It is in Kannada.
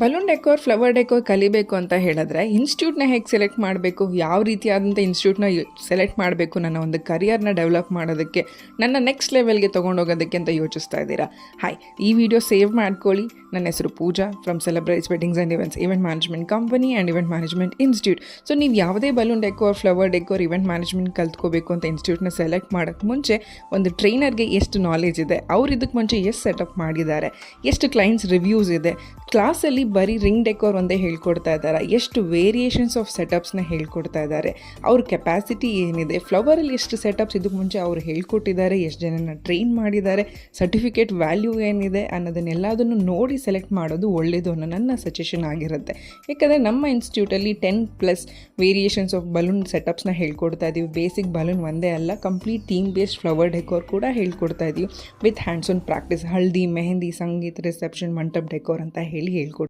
ಬಲೂನ್ ಡೆಕೋರ್, ಫ್ಲವರ್ ಡೆಕೋರ್ ಕಲಿಬೇಕು ಅಂತ ಹೇಳಿದ್ರೆ ಇನ್ಸ್ಟಿಟ್ಯೂಟ್ನ ಹೇಗೆ ಸೆಲೆಕ್ಟ್ ಮಾಡಬೇಕು, ಯಾವ ರೀತಿಯಾದಂಥ ಇನ್ಸ್ಟಿಟ್ಯೂಟ್ನ ಸೆಲೆಕ್ಟ್ ಮಾಡಬೇಕು ನನ್ನ ಒಂದು ಕರಿಯರ್ನ ಡೆವಲಪ್ ಮಾಡೋದಕ್ಕೆ, ನನ್ನ ನೆಕ್ಸ್ಟ್ ಲೆವೆಲ್ಗೆ ತೊಗೊಂಡೋಗೋದಕ್ಕೆ ಅಂತ ಯೋಚಿಸ್ತಾ ಇದ್ದೀರಾ? ಹಾಯ್, ಈ ವಿಡಿಯೋ ಸೇವ್ ಮಾಡ್ಕೊಳ್ಳಿ. ನನ್ನ ಹೆಸರು Pooja from celebrates weddings and event management company and event management institute. So ನೀವು ಯಾವುದೇ balloon decor, flower decor, event management ಕಲ್ತ್ಕೋಬೇಕು ಅಂತ ಇನ್ಸ್ಟಿಟ್ಯೂಟ್ನ ಸೆಲೆಕ್ಟ್ ಮಾಡೋಕ್ಕೆ ಮುಂಚೆ ಒಂದು ಟ್ರೈನರ್ಗೆ ಎಷ್ಟು ನಾಲೆಜ್ ಇದೆ, ಅವ್ರು ಇದಕ್ಕೆ ಮುಂಚೆ ಎಷ್ಟು ಸೆಟಪ್ ಮಾಡಿದ್ದಾರೆ, ಎಷ್ಟು ಕ್ಲೈಂಟ್ಸ್ ರಿವ್ಯೂಸ್ ಇದೆ, ಕ್ಲಾಸಲ್ಲಿ ಬರೀ ರಿಂಗ್ ಡೆಕೋರ್ ಒಂದೇ ಹೇಳ್ಕೊಡ್ತಾ ಇದ್ದಾರೆ, ಎಷ್ಟು ವೇರಿಯೇಷನ್ಸ್ ಆಫ್ ಸೆಟಪ್ಸ್ನ ಹೇಳ್ಕೊಡ್ತಾ ಇದ್ದಾರೆ, ಅವ್ರ ಕೆಪಾಸಿಟಿ ಏನಿದೆ, ಫ್ಲವರಲ್ಲಿ ಎಷ್ಟು ಸೆಟಪ್ಸ್ ಇದಕ್ಕೆ ಮುಂಚೆ ಅವ್ರು ಹೇಳ್ಕೊಟ್ಟಿದ್ದಾರೆ, ಎಷ್ಟು ಜನನ ಟ್ರೈನ್ ಮಾಡಿದ್ದಾರೆ, ಸರ್ಟಿಫಿಕೇಟ್ ವ್ಯಾಲ್ಯೂ ಏನಿದೆ ಅನ್ನೋದನ್ನೆಲ್ಲದನ್ನು ನೋಡಿ ಸೆಲೆಕ್ಟ್ ಮಾಡೋದು ಒಳ್ಳೆಯದು ಅನ್ನೋ ನನ್ನ ಸಜೆಷನ್ ಆಗಿರುತ್ತೆ. ಯಾಕಂದರೆ ನಮ್ಮ ಇನ್ಸ್ಟಿಟ್ಯೂಟಲ್ಲಿ 10+ ವೇರಿಯೇಷನ್ಸ್ ಆಫ್ ಬಲೂನ್ ಸೆಟಪ್ಸ್ನ ಹೇಳ್ಕೊಡ್ತಾ ಇದ್ದೀವಿ. ಬೇಸಿಕ್ ಬಲೂನ್ ಒಂದೇ ಅಲ್ಲ, complete theme based flower decor ಕೂಡ ಹೇಳ್ಕೊಡ್ತಾ ಇದ್ದೀವಿ with hands on practice. Haldi, mehndi, sangeet, reception, mandap decor ಅಂತ ಹೇಳ್ಕೊಡ್ತೀವಿ.